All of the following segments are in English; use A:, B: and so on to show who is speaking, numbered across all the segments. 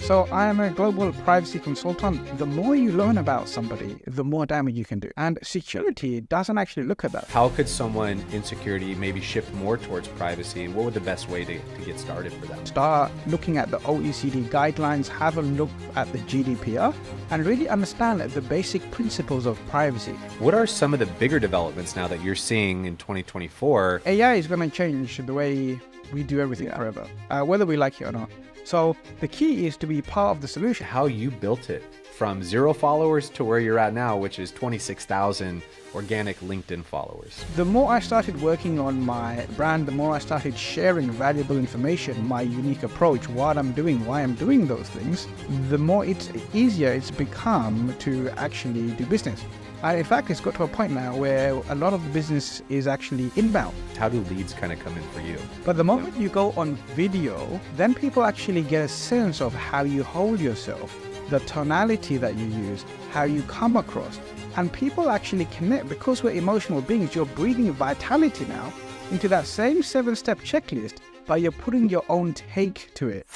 A: So I am a global privacy consultant. The more you learn about somebody, the more damage you can do. And security doesn't actually look at that.
B: How could someone in security maybe shift more towards privacy? And what would the best way to get started for them?
A: Start looking at the OECD guidelines, have a look at the GDPR, and really understand the basic principles of privacy.
B: What are some of the bigger developments now that you're seeing in 2024?
A: AI is going to change the way we do everything forever, whether we like it or not. So the key is to be part of the solution.
B: How you built it from 0 followers to where you're at now, which is 26,000 organic LinkedIn followers.
A: The more I started working on my brand, the more I started sharing valuable information, my unique approach, what I'm doing, why I'm doing those things, the more it's easier it's become to actually do business. And in fact, it's got to a point now where a lot of the business is actually inbound.
B: How do leads kind of come in for you?
A: But the moment you go on video, then people actually get a sense of how you hold yourself, the tonality that you use, how you come across. And people actually connect because we're emotional beings. You're breathing vitality now into that same 7-step checklist, but you're putting your own take to it.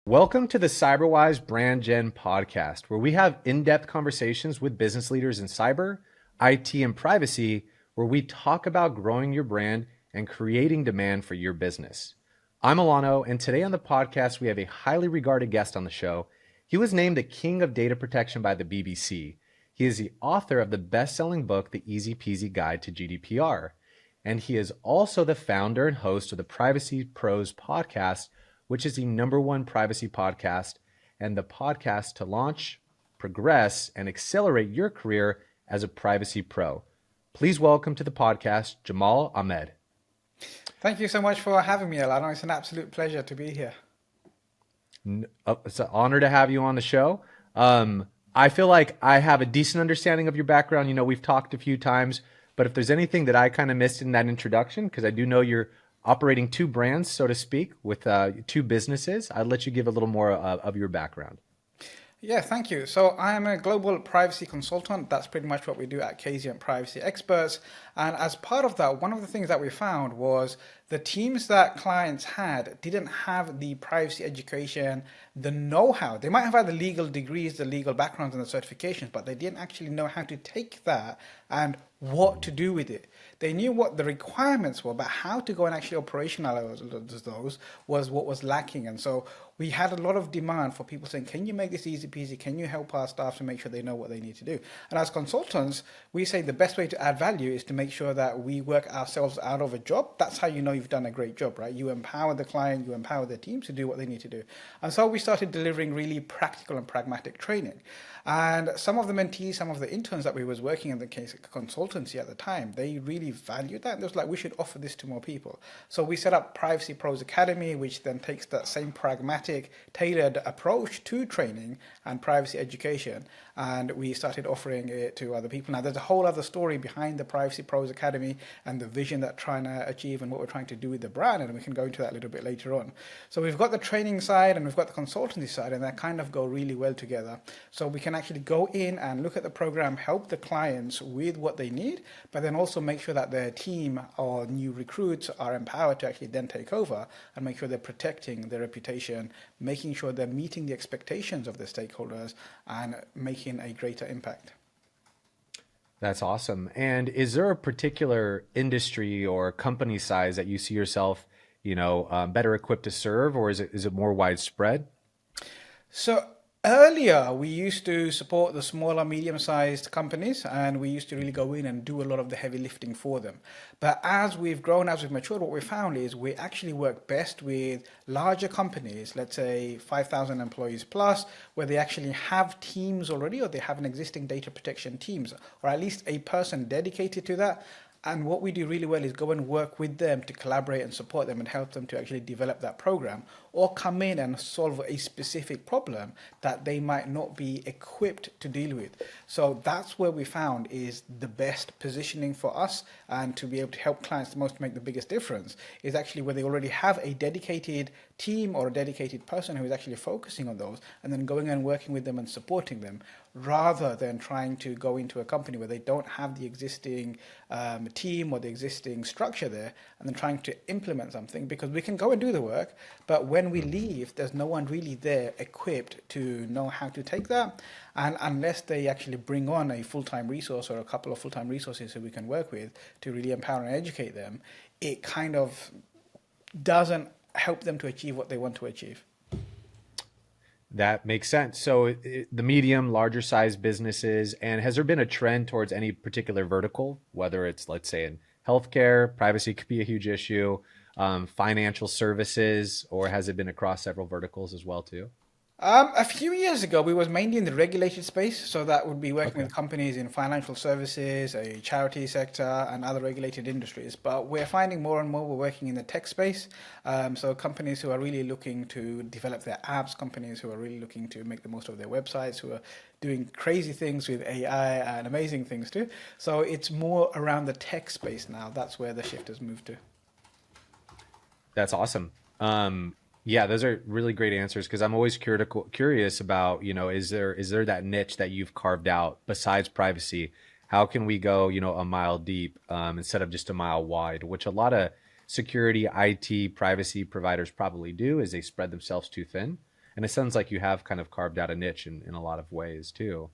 B: Welcome to the Cyberwhyze BrandGen Podcast, where we have in-depth conversations with business leaders in cyber, IT, and privacy, where we talk about growing your brand and creating demand for your business. I'm Alano, and today on the podcast, we have a highly regarded guest on the show. He was named the King of Data Protection by the BBC. He is the author of the best-selling book, The Easy Peasy Guide to GDPR. And he is also the founder and host of the Privacy Pros podcast, which is the #1 privacy podcast and the podcast to launch, progress, and accelerate your career as a privacy pro. Please welcome to the podcast, Jamal Ahmed.
A: Thank you so much for having me, Alano. It's an absolute pleasure to be here.
B: It's an honor to have you on the show. I feel like I have a decent understanding of your background. You know, we've talked a few times, but if there's anything that I kind of missed in that introduction, because I do know you're operating 2 brands, so to speak, with 2 businesses, I'd let you give a little more of your background.
A: Yeah, thank you. So I am a global privacy consultant. That's pretty much what we do at KZN Privacy Experts. And as part of that, one of the things that we found was the teams that clients had didn't have the privacy education, the know-how. They might have had the legal degrees, the legal backgrounds and the certifications, but they didn't actually know how to take that and what to do with it. They knew what the requirements were, but how to go and actually operationalize those was what was lacking. And so we had a lot of demand for people saying, can you make this easy peasy? Can you help our staff to make sure they know what they need to do? And as consultants, we say the best way to add value is to make sure that we work ourselves out of a job. That's how you know you've done a great job, right? You empower the client, you empower the team to do what they need to do. And so we started delivering really practical and pragmatic training. And some of the mentees, some of the interns that we was working in the case of consultancy at the time, they really valued that. And it was like, we should offer this to more people. So we set up Privacy Pros Academy, which then takes that same pragmatic, tailored approach to training and privacy education. And we started offering it to other people. Now, there's a whole other story behind the Privacy Pros Academy and the vision that we're trying to achieve and what we're trying to do with the brand. And we can go into that a little bit later on. So we've got the training side and we've got the consultancy side, and that kind of go really well together. So we can actually go in and look at the program, help the clients with what they need, but then also make sure that their team or new recruits are empowered to actually then take over and make sure they're protecting their reputation, making sure they're meeting the expectations of their stakeholders and making a greater impact.
B: That's awesome. And is there a particular industry or company size that you see yourself, better equipped to serve, or is it more widespread?
A: So earlier, we used to support the smaller, medium-sized companies, and we used to really go in and do a lot of the heavy lifting for them. But as we've grown, as we've matured, what we found is we actually work best with larger companies, let's say 5,000 employees plus, where they actually have teams already, or they have an existing data protection teams, or at least a person dedicated to that. And what we do really well is go and work with them to collaborate and support them and help them to actually develop that program. or come in and solve a specific problem that they might not be equipped to deal with. So that's where we found is the best positioning for us, and to be able to help clients the most, to make the biggest difference, is actually where they already have a dedicated team or a dedicated person who is actually focusing on those, and then going and working with them and supporting them, rather than trying to go into a company where they don't have the existing team or the existing structure there, and then trying to implement something, because we can go and do the work, but when we leave, there's no one really there equipped to know how to take that. And unless they actually bring on a full-time resource or a couple of full-time resources who we can work with to really empower and educate them, it kind of doesn't help them to achieve what they want to achieve.
B: That makes sense. So the medium, larger size businesses, and has there been a trend towards any particular vertical, whether it's, let's say, in healthcare, privacy could be a huge issue, financial services, or has it been across several verticals as well too?
A: A few years ago, we was mainly in the regulated space, so that would be working with companies in financial services, a charity sector, and other regulated industries. But we're finding more and more we're working in the tech space, so companies who are really looking to develop their apps, companies who are really looking to make the most of their websites, who are doing crazy things with AI and amazing things too. So it's more around the tech space now. That's where the shift has moved to.
B: That's awesome. Yeah, those are really great answers, because I'm always curious about, is there that niche that you've carved out besides privacy? How can we go, a mile deep instead of just a mile wide, which a lot of security, IT, privacy providers probably do, is they spread themselves too thin. And it sounds like you have kind of carved out a niche in a lot of ways too.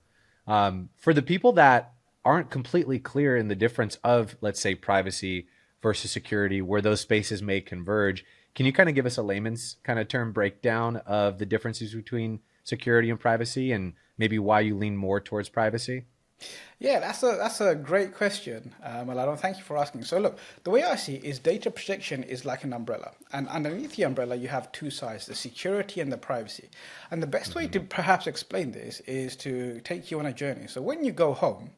B: For the people that aren't completely clear in the difference of, let's say, privacy versus security, where those spaces may converge, can you kind of give us a layman's kind of term breakdown of the differences between security and privacy, and maybe why you lean more towards privacy?
A: Yeah, that's a great question, Malado. Thank you for asking. So look, the way I see it is data protection is like an umbrella. And underneath the umbrella, you have two sides, the security and the privacy. And the best way to perhaps explain this is to take you on a journey. So when you go home,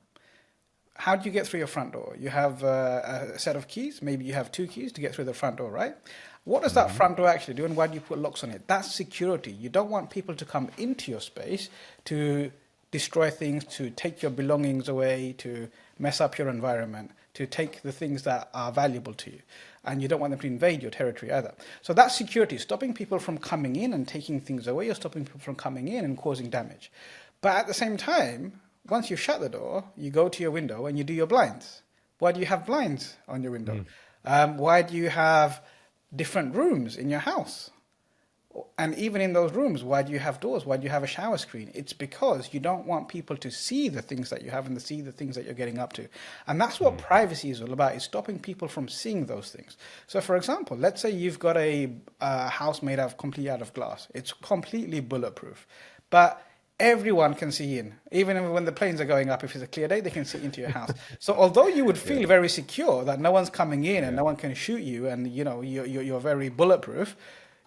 A: how do you get through your front door? You have a set of keys. Maybe you have two keys to get through the front door, right? What does that front door actually do, and why do you put locks on it? That's security. You don't want people to come into your space to destroy things, to take your belongings away, to mess up your environment, to take the things that are valuable to you. And you don't want them to invade your territory either. So that's security, stopping people from coming in and taking things away, or stopping people from coming in and causing damage. But at the same time, once you shut the door, you go to your window and you do your blinds. Why do you have blinds on your window? Why do you have different rooms in your house? And even in those rooms, why do you have doors? Why do you have a shower screen? It's because you don't want people to see the things that you have and to see the things that you're getting up to. And that's what privacy is all about, is stopping people from seeing those things. So for example, let's say you've got a house made completely out of glass. It's completely bulletproof. But everyone can see in. Even when the planes are going up, if it's a clear day, they can see into your house. So although you would feel very secure that no one's coming in and no one can shoot you, and you're very bulletproof,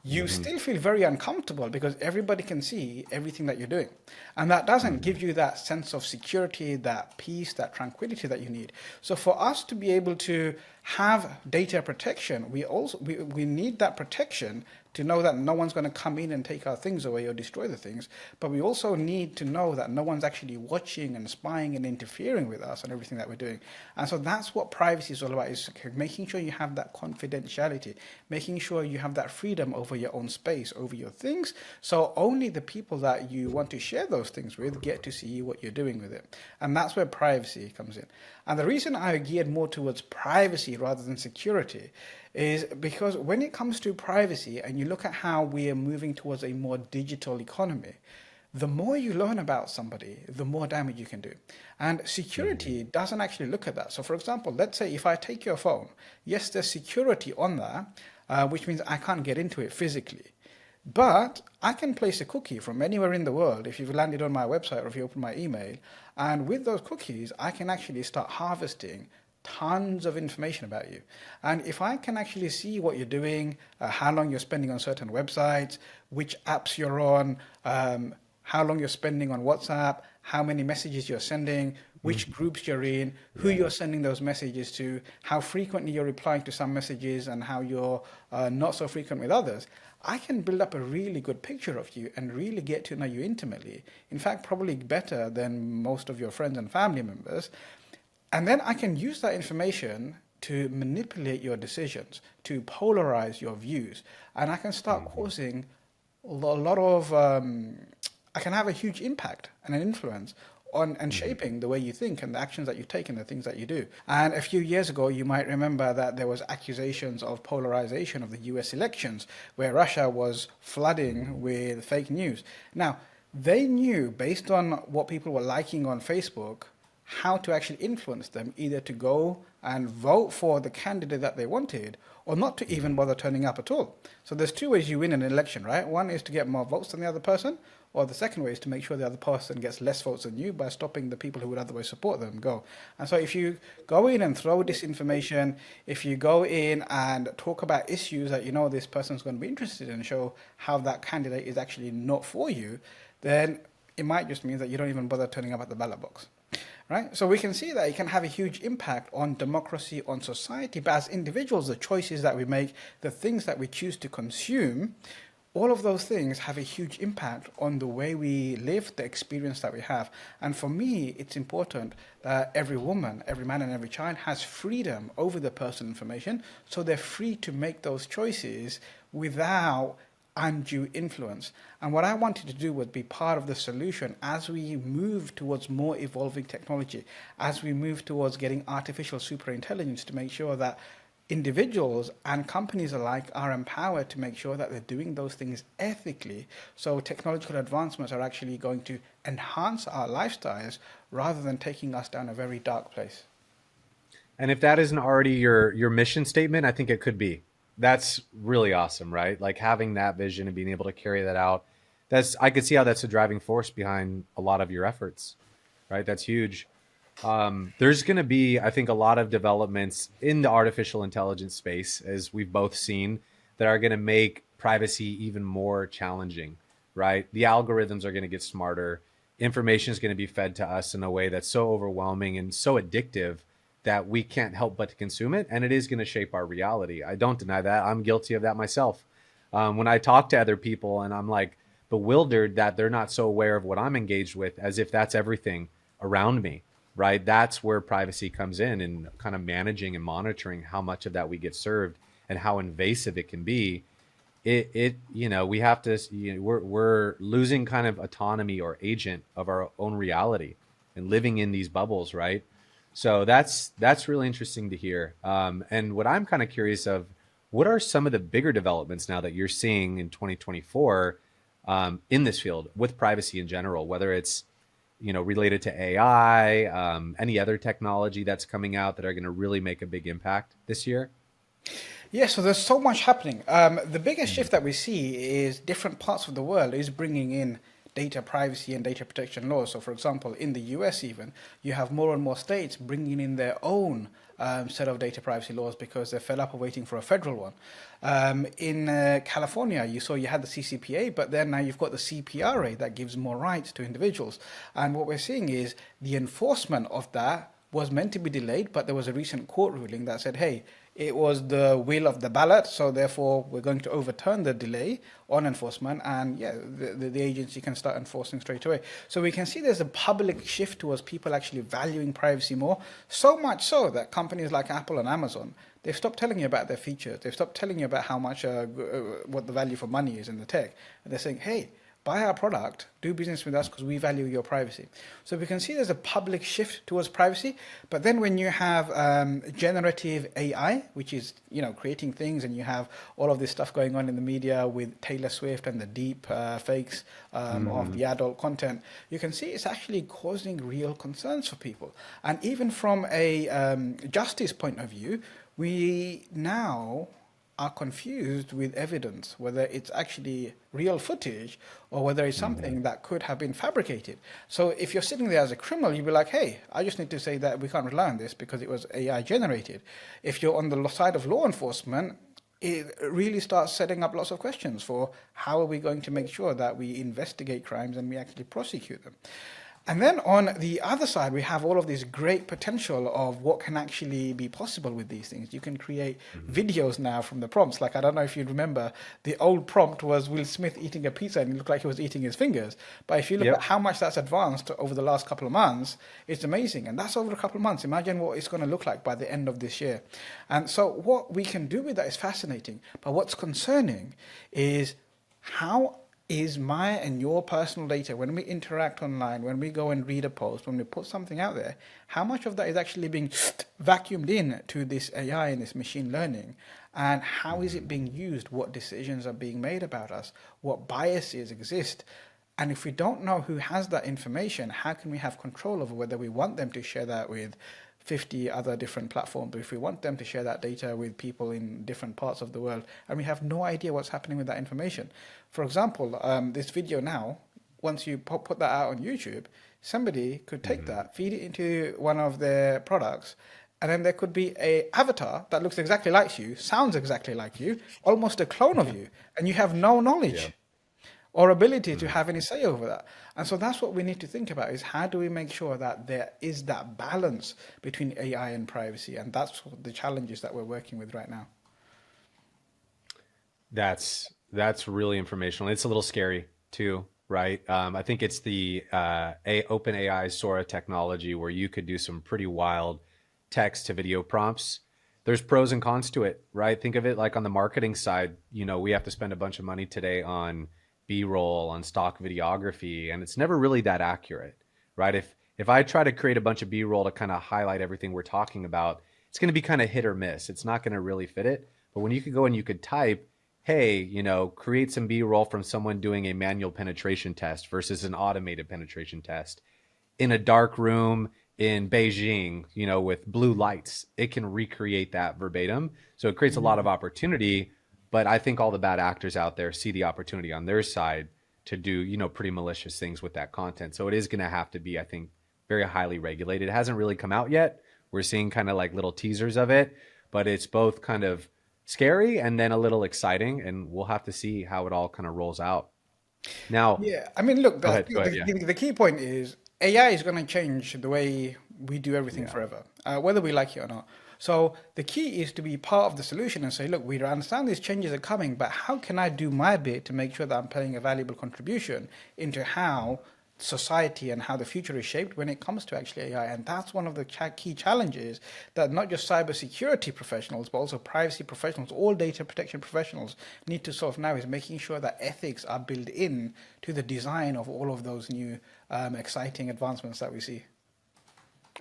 A: you still feel very uncomfortable because everybody can see everything that you're doing. And that doesn't give you that sense of security, that peace, that tranquility that you need. So for us to be able to have data protection, we need that protection to know that no one's going to come in and take our things away or destroy the things. But we also need to know that no one's actually watching and spying and interfering with us and everything that we're doing. And so that's what privacy is all about, is making sure you have that confidentiality, making sure you have that freedom over your own space, over your things. So only the people that you want to share those things with get to see what you're doing with it. And that's where privacy comes in. And the reason I geared more towards privacy rather than security is because when it comes to privacy and you look at how we are moving towards a more digital economy, the more you learn about somebody, the more damage you can do. And security doesn't actually look at that. So for example, let's say if I take your phone, yes, there's security on that, which means I can't get into it physically. But I can place a cookie from anywhere in the world if you've landed on my website or if you open my email. And with those cookies, I can actually start harvesting tons of information about you. And if I can actually see what you're doing, how long you're spending on certain websites, which apps you're on, how long you're spending on WhatsApp, how many messages you're sending, which groups you're in, who you're sending those messages to, how frequently you're replying to some messages, and how you're not so frequent with others, I can build up a really good picture of you and really get to know you intimately. In fact, probably better than most of your friends and family members. And then I can use that information to manipulate your decisions, to polarize your views. And I can start causing a lot of, I can have a huge impact and an influence on and shaping the way you think and the actions that you take and the things that you do. And a few years ago, you might remember that there was accusations of polarization of the US elections, where Russia was flooding with fake news. Now, they knew, based on what people were liking on Facebook, how to actually influence them, either to go and vote for the candidate that they wanted, or not to even bother turning up at all. So there's two ways you win an election, right? One is to get more votes than the other person, or the second way is to make sure the other person gets less votes than you by stopping the people who would otherwise support them go. And so if you go in and throw disinformation, if you go in and talk about issues that you know this person's going to be interested in, show how that candidate is actually not for you, then it might just mean that you don't even bother turning up at the ballot box. Right? So we can see that it can have a huge impact on democracy, on society, but as individuals, the choices that we make, the things that we choose to consume, all of those things have a huge impact on the way we live, the experience that we have. And for me, it's important that every woman, every man, and every child has freedom over their personal information, so they're free to make those choices without undue influence. And what I wanted to do was be part of the solution as we move towards more evolving technology, as we move towards getting artificial superintelligence, to make sure that individuals and companies alike are empowered to make sure that they're doing those things ethically. So technological advancements are actually going to enhance our lifestyles rather than taking us down a very dark place.
B: And if that isn't already your mission statement, I think it could be. That's really awesome, right? Like having that vision and being able to carry that out. I could see how that's a driving force behind a lot of your efforts, right? That's huge. There's going to be, I think, a lot of developments in the artificial intelligence space, as we've both seen, that are going to make privacy even more challenging, right? The algorithms are going to get smarter. Information is going to be fed to us in a way that's so overwhelming and so addictive that we can't help but to consume it. And it is going to shape our reality. I don't deny that. I'm guilty of that myself. When I talk to other people and I'm like bewildered that they're not so aware of what I'm engaged with, as if that's everything around me, right? That's where privacy comes in, and kind of managing and monitoring how much of that we get served and how invasive it can be. We have to, we're losing kind of autonomy or agent of our own reality and living in these bubbles, right? So that's really interesting to hear. And what I'm kind of curious of, what are some of the bigger developments now that you're seeing in 2024 in this field with privacy in general, whether it's related to AI, any other technology that's coming out that are going to really make a big impact this year?
A: Yeah, so there's so much happening. The biggest shift that we see is different parts of the world is bringing in data privacy and data protection laws. So, for example, in the US even, you have more and more states bringing in their own set of data privacy laws because they're fed up of waiting for a federal one. In California, you had the CCPA, but then now you've got the CPRA that gives more rights to individuals. And what we're seeing is the enforcement of that was meant to be delayed, but there was a recent court ruling that said, hey, it was the will of the ballot, so therefore we're going to overturn the delay on enforcement, and the agency can start enforcing straight away. So we can see there's a public shift towards people actually valuing privacy more, so much so that companies like Apple and Amazon, they've stopped telling you about their features, they've stopped telling you about how much, what the value for money is in the tech, and they're saying, hey, buy our product, do business with us because we value your privacy. So we can see there's a public shift towards privacy. But then when you have generative AI, which is creating things, and you have all of this stuff going on in the media with Taylor Swift and the deep fakes of the adult content, you can see it's actually causing real concerns for people. And even from a justice point of view, we now are confused with evidence, whether it's actually real footage or whether it's something that could have been fabricated. So if you're sitting there as a criminal, you'd be like, hey, I just need to say that we can't rely on this because it was AI generated. If you're on the side of law enforcement, it really starts setting up lots of questions for how are we going to make sure that we investigate crimes and we actually prosecute them. And then on the other side, we have all of this great potential of what can actually be possible with these things. You can create videos now from the prompts. Like, I don't know if you remember, the old prompt was Will Smith eating a pizza and it looked like he was eating his fingers. But if you look at
B: Yep.
A: how much that's advanced over the last couple of months, it's amazing. And that's over a couple of months. Imagine what it's going to look like by the end of this year. And so what we can do with that is fascinating. But what's concerning is how is my and your personal data, when we interact online, when we go and read a post, when we put something out there, how much of that is actually being vacuumed in to this AI and this machine learning? And how is it being used? What decisions are being made about us? What biases exist? And if we don't know who has that information, how can we have control over whether we want them to share that with 50 other different platforms, if we want them to share that data with people in different parts of the world, and we have no idea what's happening with that information? For example, this video now, once you put that out on YouTube, somebody could take that, feed it into one of their products, and then there could be a avatar that looks exactly like you, sounds exactly like you, almost a clone of you, and you have no knowledge or ability to have any say over that. And so that's what we need to think about, is how do we make sure that there is that balance between AI and privacy? And that's the challenges that we're working with right now.
B: That's really informational. It's a little scary too, right? I think it's the OpenAI Sora technology where you could do some pretty wild text to video prompts. There's pros and cons to it, right? Think of it like on the marketing side, we have to spend a bunch of money today on B-roll, on stock videography, and it's never really that accurate, right? If I try to create a bunch of B-roll to kind of highlight everything we're talking about, it's going to be kind of hit or miss. It's not going to really fit it. But when you could go and you could type, hey, create some B-roll from someone doing a manual penetration test versus an automated penetration test in a dark room in Beijing, with blue lights, it can recreate that verbatim. So it creates a lot of opportunity. But I think all the bad actors out there see the opportunity on their side to do, pretty malicious things with that content. So it is going to have to be, I think, very highly regulated. It hasn't really come out yet. We're seeing kind of like little teasers of it, but it's both kind of scary and then a little exciting. And we'll have to see how it all kind of rolls out. Now,
A: Yeah, I mean, look,
B: go ahead. Yeah.
A: the key point is AI is going to change the way we do everything forever, whether we like it or not. So the key is to be part of the solution and say, look, we understand these changes are coming, but how can I do my bit to make sure that I'm playing a valuable contribution into how society and how the future is shaped when it comes to actually AI? And that's one of the key challenges that not just cybersecurity professionals, but also privacy professionals, all data protection professionals need to solve now, is making sure that ethics are built in to the design of all of those new exciting advancements that we see.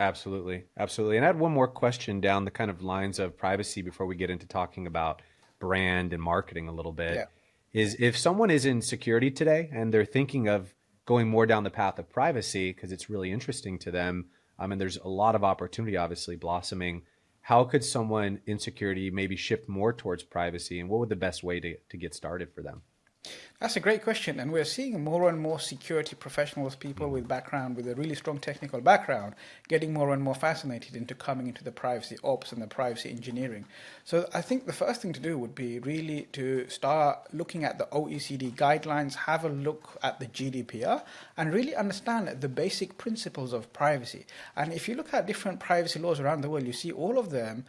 B: Absolutely. Absolutely. And I had one more question down the kind of lines of privacy before we get into talking about brand and marketing a little bit.
A: Yeah.
B: Is if someone is in security today and they're thinking of going more down the path of privacy because it's really interesting to them, and there's a lot of opportunity obviously blossoming, how could someone in security maybe shift more towards privacy, and what would the best way to get started for them?
A: That's a great question, and we're seeing more and more security professionals, people with background, with a really strong technical background, getting more and more fascinated into coming into the privacy ops and the privacy engineering. So I think the first thing to do would be really to start looking at the OECD guidelines, have a look at the GDPR, and really understand the basic principles of privacy. And if you look at different privacy laws around the world, you see all of them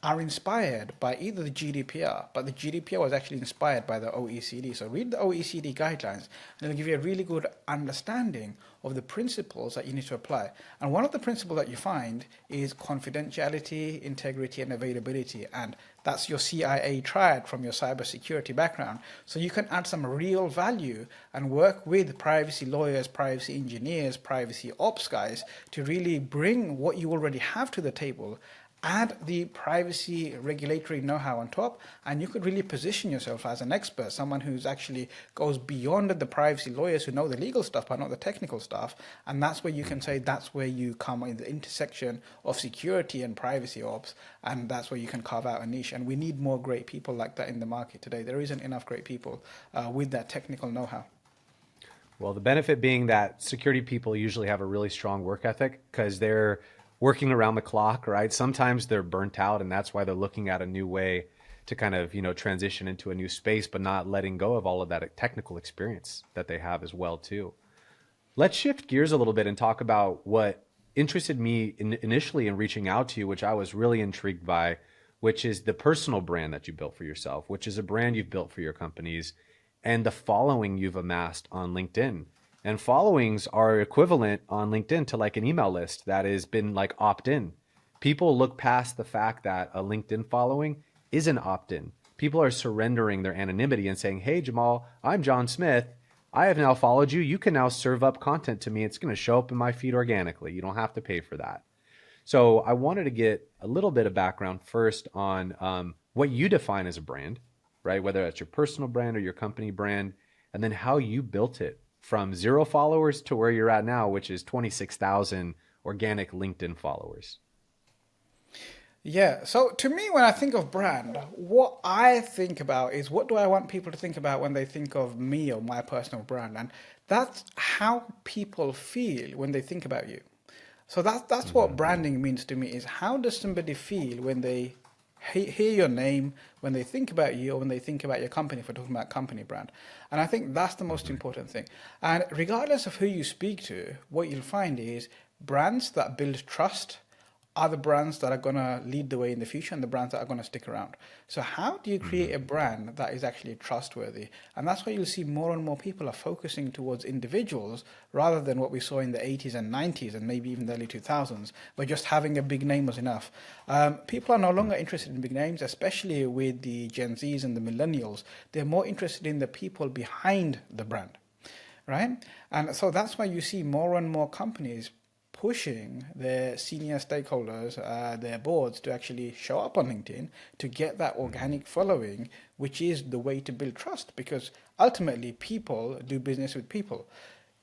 A: are inspired by either the GDPR, but the GDPR was actually inspired by the OECD. So read the OECD guidelines, and it'll give you a really good understanding of the principles that you need to apply. And one of the principles that you find is confidentiality, integrity, and availability. And that's your CIA triad from your cybersecurity background. So you can add some real value and work with privacy lawyers, privacy engineers, privacy ops guys to really bring what you already have to the table, add the privacy regulatory know-how on top, and you could really position yourself as an expert, someone who's actually goes beyond the privacy lawyers who know the legal stuff but not the technical stuff. And that's where you can say that's where you come in the intersection of security and privacy ops, and that's where you can carve out a niche. And we need more great people like that in the market today. There isn't enough great people with that technical know-how.
B: Well, the benefit being that security people usually have a really strong work ethic because they're working around the clock, right? Sometimes they're burnt out, and that's why they're looking at a new way to kind of, transition into a new space, but not letting go of all of that technical experience that they have as well too. Let's shift gears a little bit and talk about what interested me initially in reaching out to you, which I was really intrigued by, which is the personal brand that you built for yourself, which is a brand you've built for your companies, and the following you've amassed on LinkedIn. And followings are equivalent on LinkedIn to like an email list that has been like opt-in. People look past the fact that a LinkedIn following is an opt-in. People are surrendering their anonymity and saying, hey, Jamal, I'm John Smith. I have now followed you. You can now serve up content to me. It's going to show up in my feed organically. You don't have to pay for that. So I wanted to get a little bit of background first on what you define as a brand, right? Whether that's your personal brand or your company brand, and then how you built it from 0 followers to where you're at now, which is 26,000 organic LinkedIn followers.
A: Yeah. So to me, when I think of brand, what I think about is what do I want people to think about when they think of me or my personal brand? And that's how people feel when they think about you. So that's what branding means to me is how does somebody feel when they hear your name, when they think about you, or when they think about your company, if we're talking about company brand. And I think that's the most important thing. And regardless of who you speak to, what you'll find is brands that build trust are the brands that are going to lead the way in the future and the brands that are going to stick around. So how do you create a brand that is actually trustworthy? And that's why you'll see more and more people are focusing towards individuals rather than what we saw in the 80s and 90s and maybe even the early 2000s, where just having a big name was enough. People are no longer interested in big names, especially with the Gen Zs and the millennials. They're more interested in the people behind the brand, right? And so that's why you see more and more companies pushing their senior stakeholders, their boards, to actually show up on LinkedIn to get that organic following, which is the way to build trust. Because ultimately, people do business with people.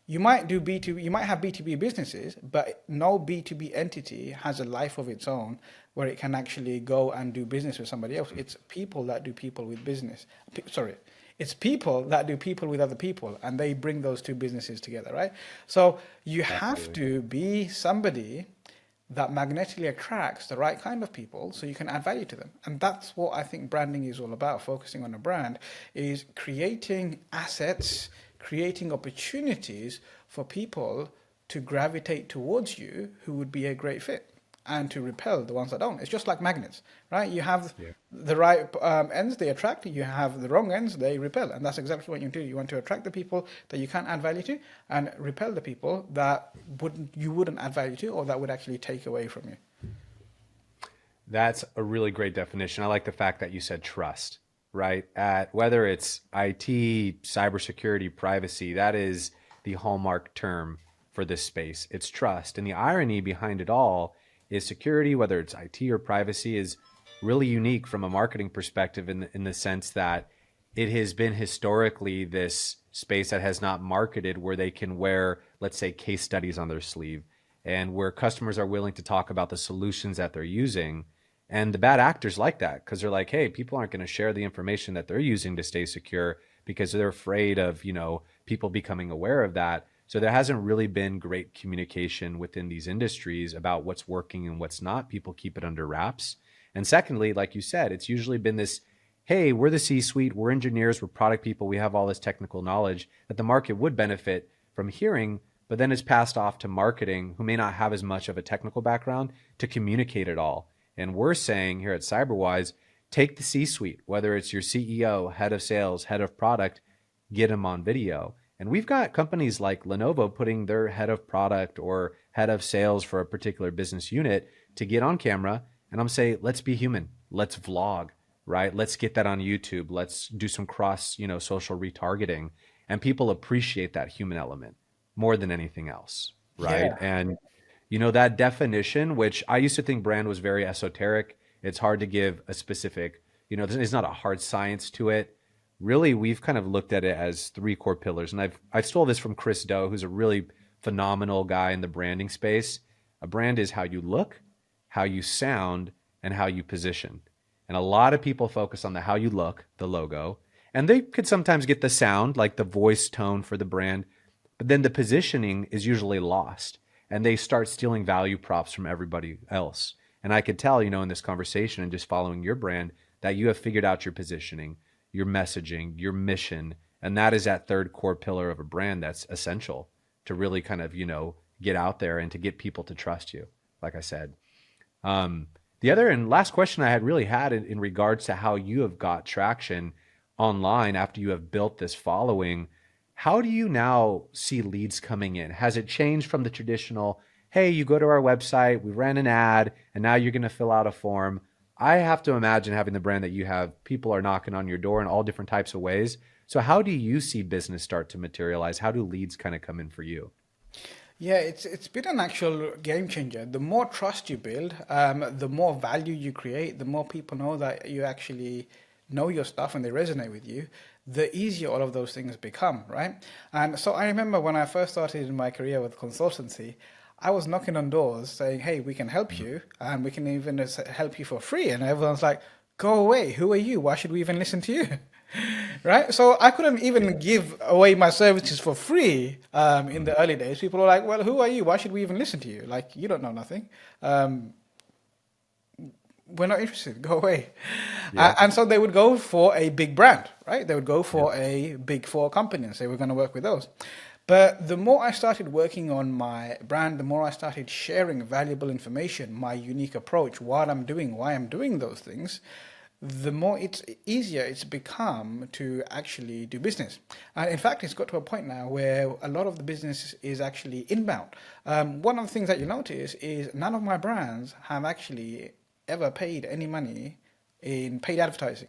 A: You might do B2B, you might have B2B businesses, but no B2B entity has a life of its own where it can actually go and do business with somebody else. It's people that do people with business. It's people that do people with other people, and they bring those two businesses together, right? So you have to be somebody that magnetically attracts the right kind of people so you can add value to them. And that's what I think branding is all about. Focusing on a brand is creating assets, creating opportunities for people to gravitate towards you who would be a great fit, and to repel the ones that don't. It's just like magnets, right? You have the right ends, they attract. You have the wrong ends, they repel. And that's exactly what you do. You want to attract the people that you can't add value to and repel the people that you wouldn't add value to or that would actually take away from you.
B: That's a really great definition. I like the fact that you said trust, right? At whether it's IT, cybersecurity, privacy, that is the hallmark term for this space. It's trust. And the irony behind it all is security, whether it's IT or privacy, is really unique from a marketing perspective in the sense that it has been historically this space that has not marketed where they can wear, let's say, case studies on their sleeve, and where customers are willing to talk about the solutions that they're using. And the bad actors like that because they're like, hey, people aren't going to share the information that they're using to stay secure because they're afraid of, people becoming aware of that. So there hasn't really been great communication within these industries about what's working and what's not. People keep it under wraps. And secondly, like you said, it's usually been this, hey, we're the C-suite, we're engineers, we're product people, we have all this technical knowledge that the market would benefit from hearing, but then it's passed off to marketing, who may not have as much of a technical background, to communicate it all. And we're saying here at Cyberwhyze, take the C-suite, whether it's your CEO, head of sales, head of product, get them on video. And we've got companies like Lenovo putting their head of product or head of sales for a particular business unit to get on camera. And I'm saying, let's be human. Let's vlog, right? Let's get that on YouTube. Let's do some cross, social retargeting. And people appreciate that human element more than anything else, right?
A: Yeah.
B: And, that definition, which I used to think brand was very esoteric. It's hard to give a specific, there's not a hard science to it. Really, we've kind of looked at it as 3 core pillars. And I've stole this from Chris Do, who's a really phenomenal guy in the branding space. A brand is how you look, how you sound, and how you position. And a lot of people focus on the how you look, the logo, and they could sometimes get the sound, like the voice tone for the brand, but then the positioning is usually lost, and they start stealing value props from everybody else. And I could tell, in this conversation and just following your brand, that you have figured out your positioning, your messaging, your mission, and that is that 3rd core pillar of a brand that's essential to really kind of, get out there and to get people to trust you, like I said. The other and last question I had really had in regards to how you have got traction online after you have built this following, how do you now see leads coming in? Has it changed from the traditional, hey, you go to our website, we ran an ad, and now you're going to fill out a form? I have to imagine, having the brand that you have, people are knocking on your door in all different types of ways. So how do you see business start to materialize? How do leads kind of come in for you?
A: Yeah, it's been an actual game changer. The more trust you build, the more value you create, the more people know that you actually know your stuff and they resonate with you, the easier all of those things become, right? And so I remember when I first started in my career with consultancy, I was knocking on doors saying, hey, we can help you, and we can even help you for free. And everyone's like, go away, who are you? Why should we even listen to you? Right? So I couldn't even give away my services for free in the early days. People were like, well, who are you? Why should we even listen to you? Like, you don't know nothing. We're not interested. Go away.
B: Yeah.
A: And so they would go for a big brand, right? They would go for a big four company and say, we're going to work with those. But the more I started working on my brand, the more I started sharing valuable information, my unique approach, what I'm doing, why I'm doing those things, the more it's easier it's become to actually do business. And in fact, it's got to a point now where a lot of the business is actually inbound. One of the things that you notice is none of my brands have actually ever paid any money in paid advertising.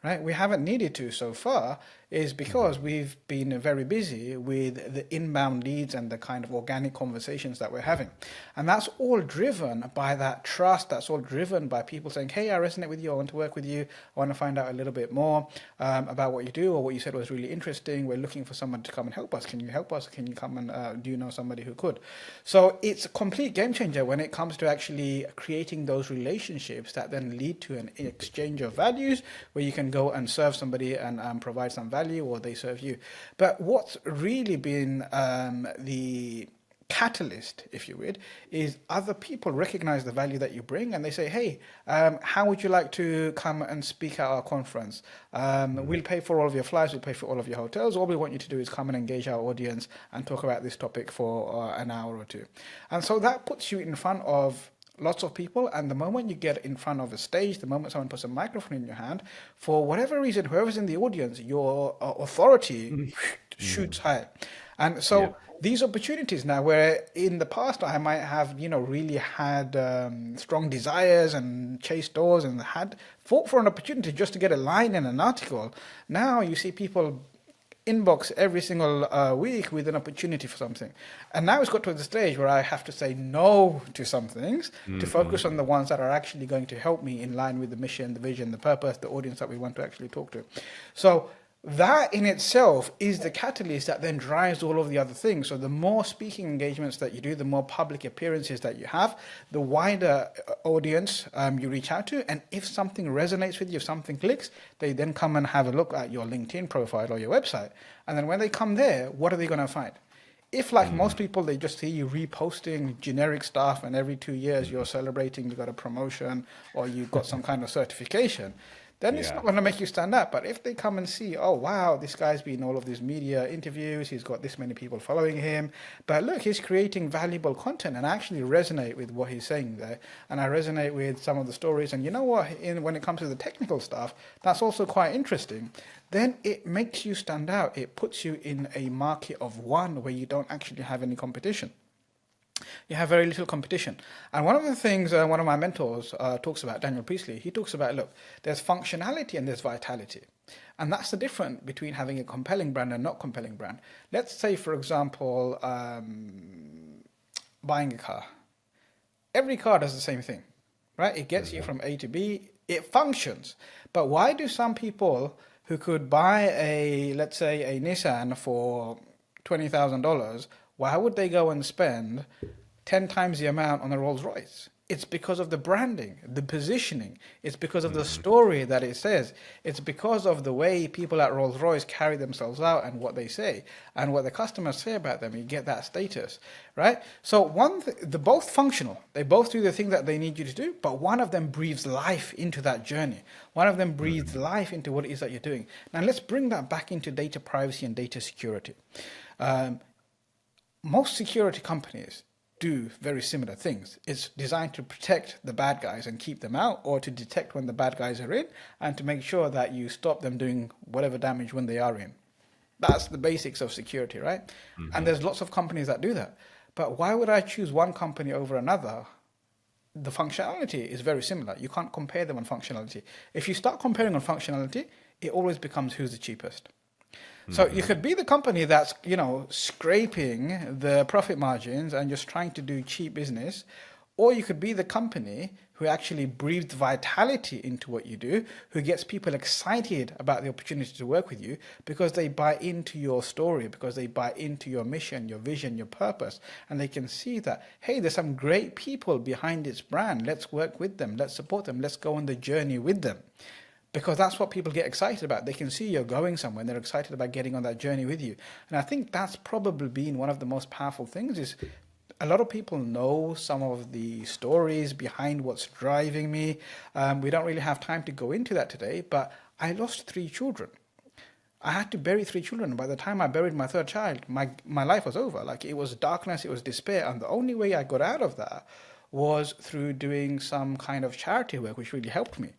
A: Right? We haven't needed to so far is because we've been very busy with the inbound leads and the kind of organic conversations that we're having. And that's all driven by that trust. That's all driven by people saying, hey, I resonate with you. I want to work with you. I want to find out a little bit more about what you do, or what you said was really interesting. We're looking for someone to come and help us. Can you help us? Can you come and do you know somebody who could? So it's a complete game changer when it comes to actually creating those relationships that then lead to an exchange of values where you can go and serve somebody and provide some value, or they serve you. But what's really been the catalyst, if you would, is other people recognize the value that you bring and they say, hey, how would you like to come and speak at our conference? We'll pay for all of your flights, we'll pay for all of your hotels. All we want you to do is come and engage our audience and talk about this topic for an hour or two. And so that puts you in front of lots of people, and the moment you get in front of a stage, the moment someone puts a microphone in your hand, for whatever reason, whoever's in the audience, your authority shoots high. And so these opportunities now, where in the past I might have, really had strong desires and chased doors and had fought for an opportunity just to get a line in an article, now you see people inbox every single week with an opportunity for something. And now it's got to the stage where I have to say no to some things to focus on the ones that are actually going to help me in line with the mission, the vision, the purpose, the audience that we want to actually talk to. So that in itself is the catalyst that then drives all of the other things. So the more speaking engagements that you do, the more public appearances that you have, the wider audience you reach out to. And if something resonates with you, if something clicks, they then come and have a look at your LinkedIn profile or your website. And then when they come there, what are they going to find? If, like most people, they just see you reposting generic stuff and every 2 years you're celebrating you got a promotion or you've got some kind of certification, then it's not going to make you stand out. But if they come and see, oh, wow, this guy's been in all of these media interviews, he's got this many people following him, but look, he's creating valuable content, and I actually resonate with what he's saying there, and I resonate with some of the stories, and you know what, when it comes to the technical stuff, that's also quite interesting, then it makes you stand out. It puts you in a market of one where you don't actually have any competition. You have very little competition. And one of the things one of my mentors talks about, Daniel Priestley, he talks about, look, there's functionality and there's vitality. And that's the difference between having a compelling brand and not compelling brand. Let's say, for example, buying a car. Every car does the same thing, right? It gets you from A to B. It functions. But why do some people who could buy let's say a Nissan for $20,000, why would they go and spend 10 times the amount on a Rolls Royce? It's because of the branding, the positioning. It's because of the story that it says. It's because of the way people at Rolls Royce carry themselves out and what they say and what the customers say about them. You get that status, right? So they're both functional. They both do the thing that they need you to do, but one of them breathes life into that journey. One of them breathes life into what it is that you're doing. Now let's bring that back into data privacy and data security. most security companies do very similar things. It's designed to protect the bad guys and keep them out, or to detect when the bad guys are in, and to make sure that you stop them doing whatever damage when they are in. That's the basics of security, right? And there's lots of companies that do that. But why would I choose one company over another? The functionality is very similar. You can't compare them on functionality. If you start comparing on functionality, it always becomes who's the cheapest. So you could be the company that's, scraping the profit margins and just trying to do cheap business, or you could be the company who actually breathes vitality into what you do, who gets people excited about the opportunity to work with you because they buy into your story, because they buy into your mission, your vision, your purpose, and they can see that, hey, there's some great people behind this brand. Let's work with them. Let's support them. Let's go on the journey with them. Because that's what people get excited about. They can see you're going somewhere and they're excited about getting on that journey with you. And I think that's probably been one of the most powerful things is a lot of people know some of the stories behind what's driving me. We don't really have time to go into that today, but I lost 3 children. I had to bury 3 children. By the time I buried my 3rd child, my life was over. Like, it was darkness, it was despair. And the only way I got out of that was through doing some kind of charity work, which really helped me.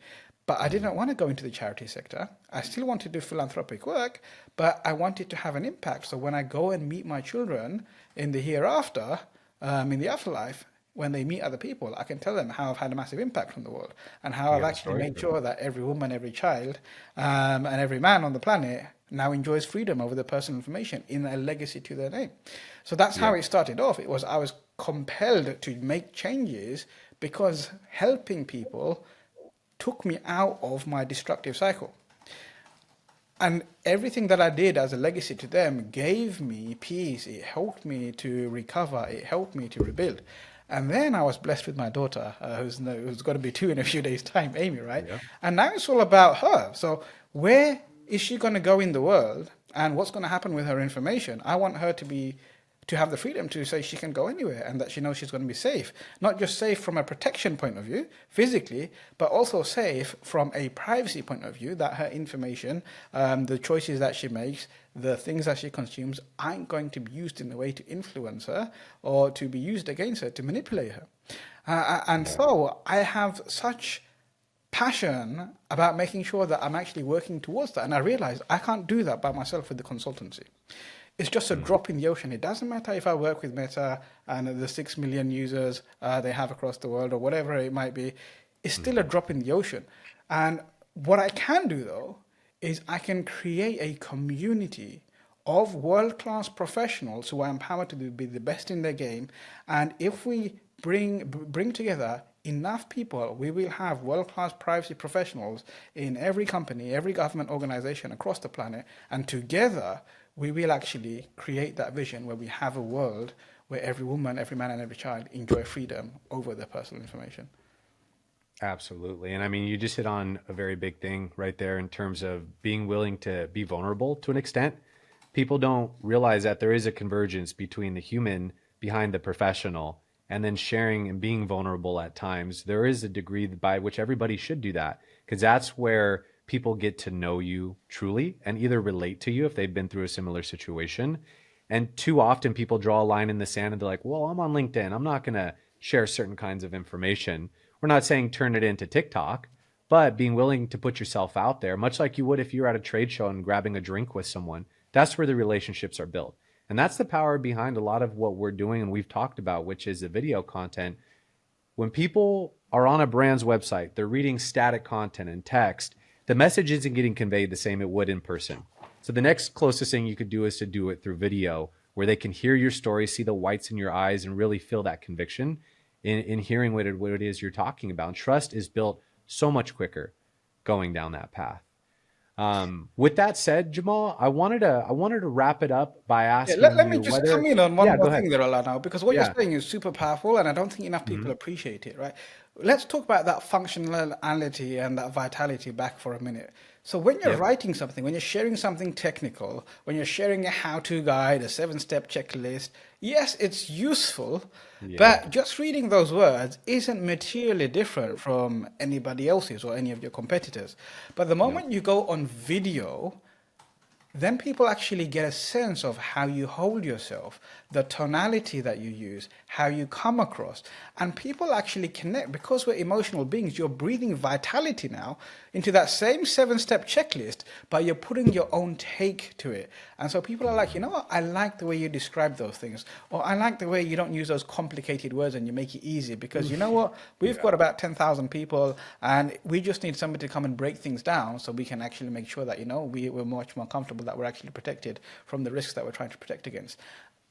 A: But I didn't want to go into the charity sector. I still wanted to do philanthropic work, but I wanted to have an impact. So when I go and meet my children in the hereafter, in the afterlife, when they meet other people, I can tell them how I've had a massive impact on the world and how I've actually made sure that every woman, every child, and every man on the planet now enjoys freedom over their personal information in a legacy to their name. So that's how it started off. I was compelled to make changes because helping people took me out of my destructive cycle. And everything that I did as a legacy to them gave me peace. It helped me to recover. It helped me to rebuild. And then I was blessed with my daughter, who's going to be 2 in a few days' time, Amy, right? Yeah. And now it's all about her. So where is she going to go in the world and what's going to happen with her information? I want her to have the freedom to say she can go anywhere and that she knows she's going to be safe. Not just safe from a protection point of view, physically, but also safe from a privacy point of view, that her information, the choices that she makes, the things that she consumes aren't going to be used in a way to influence her or to be used against her, to manipulate her. So I have such passion about making sure that I'm actually working towards that. And I realize I can't do that by myself with the consultancy. It's just a drop in the ocean. It doesn't matter if I work with Meta and the 6 million users they have across the world or whatever it might be. It's still a drop in the ocean. And what I can do, though, is I can create a community of world-class professionals who are empowered to be the best in their game. And if we bring together enough people, we will have world-class privacy professionals in every company, every government organization across the planet. And together, we will actually create that vision where we have a world where every woman, every man, and every child enjoy freedom over their personal information.
B: Absolutely. And I mean, you just hit on a very big thing right there in terms of being willing to be vulnerable to an extent. People don't realize that there is a convergence between the human behind the professional and then sharing and being vulnerable at times. There is a degree by which everybody should do that, because that's where people get to know you truly and either relate to you if they've been through a similar situation. And too often people draw a line in the sand and they're like, well, I'm on LinkedIn. I'm not going to share certain kinds of information. We're not saying turn it into TikTok, but being willing to put yourself out there, much like you would if you're at a trade show and grabbing a drink with someone. That's where the relationships are built. And that's the power behind a lot of what we're doing and we've talked about, which is the video content. When people are on a brand's website, they're reading static content and text, the message isn't getting conveyed the same it would in person. So the next closest thing you could do is to do it through video, where they can hear your story, see the whites in your eyes, and really feel that conviction in hearing what it is you're talking about. And trust is built so much quicker going down that path. With that said, Jamal, I wanted to wrap it up by asking
A: let me just come in on one more thing there, Alana, now, because what you're saying is super powerful, and I don't think enough people appreciate it, right? Let's talk about that functionality and that vitality back for a minute. So when you're writing something, when you're sharing something technical, when you're sharing a how-to guide, a 7-step checklist, yes, it's useful, but just reading those words isn't materially different from anybody else's or any of your competitors. But the moment you go on video, then people actually get a sense of how you hold yourself, the tonality that you use, how you come across. And people actually connect because we're emotional beings. You're breathing vitality now into that same 7-step checklist, but you're putting your own take to it. And so people are like, you know what? I like the way you describe those things. Or I like the way you don't use those complicated words and you make it easy, because you know what? We've got about 10,000 people and we just need somebody to come and break things down so we can actually make sure that, we're much more comfortable, that we're actually protected from the risks that we're trying to protect against.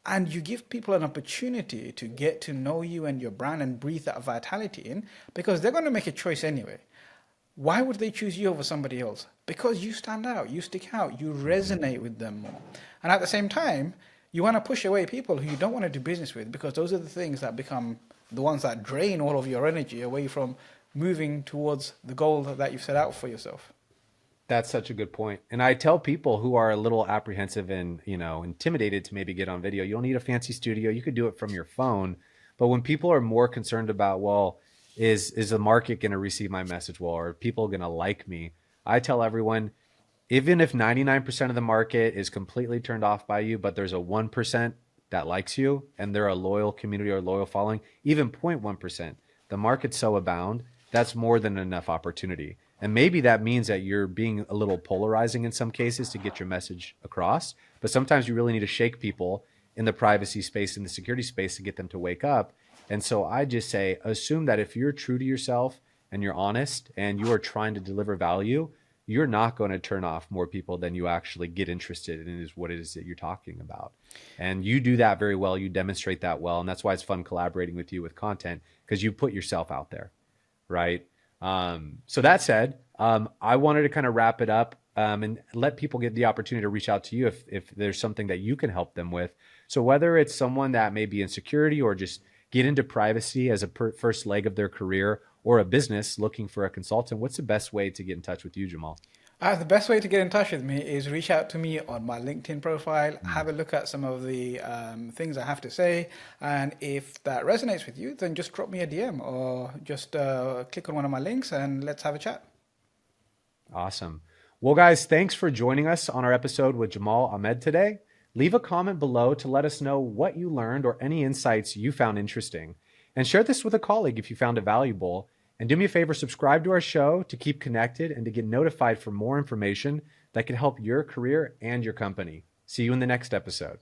A: And you give people an opportunity to get to know you and your brand and breathe that vitality in, because they're going to make a choice anyway. Why would they choose you over somebody else? Because you stand out, you stick out, you resonate with them more. And at the same time, you want to push away people who you don't want to do business with, because those are the things that become the ones that drain all of your energy away from moving towards the goal that you've set out for yourself.
B: That's such a good point. And I tell people who are a little apprehensive and, intimidated to maybe get on video, you don't need a fancy studio. You could do it from your phone. But when people are more concerned about, well, is the market going to receive my message well? Or are people going to like me? I tell everyone, even if 99% of the market is completely turned off by you, but there's a 1% that likes you and they're a loyal community or loyal following, even 0.1%, the market's so abound, that's more than enough opportunity. And maybe that means that you're being a little polarizing in some cases to get your message across. But sometimes you really need to shake people in the privacy space, in the security space, to get them to wake up. And so I just say, assume that if you're true to yourself and you're honest and you are trying to deliver value, you're not going to turn off more people than you actually get interested in is what it is that you're talking about. And you do that very well. You demonstrate that well. And that's why it's fun collaborating with you with content, because you put yourself out there, right? So that said, I wanted to kind of wrap it up and let people get the opportunity to reach out to you if there's something that you can help them with. So whether it's someone that may be in security or just get into privacy as a first leg of their career, or a business looking for a consultant, what's the best way to get in touch with you, Jamal?
A: The best way to get in touch with me is reach out to me on my LinkedIn profile, have a look at some of the things I have to say, and if that resonates with you, then just drop me a DM or just click on one of my links and let's have a chat.
B: Awesome. Well, guys, thanks for joining us on our episode with Jamal Ahmed today. Leave a comment below to let us know what you learned or any insights you found interesting. And share this with a colleague if you found it valuable. And do me a favor, subscribe to our show to keep connected and to get notified for more information that can help your career and your company. See you in the next episode.